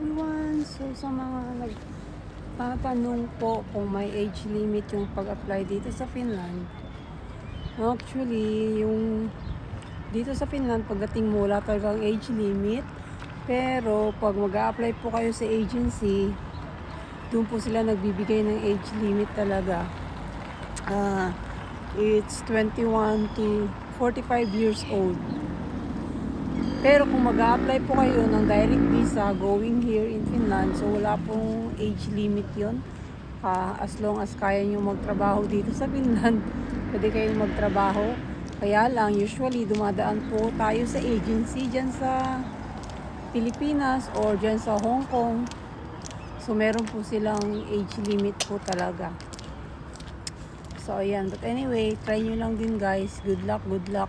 everyone! So sa mga nagtatanong po kung may age limit yung pag-apply dito sa Finland, actually yung dito sa Finland pagdating mo wala talagang age limit, pero pag mag-a-apply po kayo sa agency, doon po sila nagbibigay ng age limit talaga. It's 21 to 45 years old. Pero kung mag-a-apply po kayo ng direct visa going here in Finland, so wala pong age limit yon. As long as kaya nyo magtrabaho dito sa Finland, pwede kayong magtrabaho. Kaya lang, usually dumadaan po tayo sa agency dyan sa Pilipinas or dyan sa Hong Kong. So meron po silang age limit po talaga. So ayan, but anyway, try nyo lang din guys. Good luck, good luck.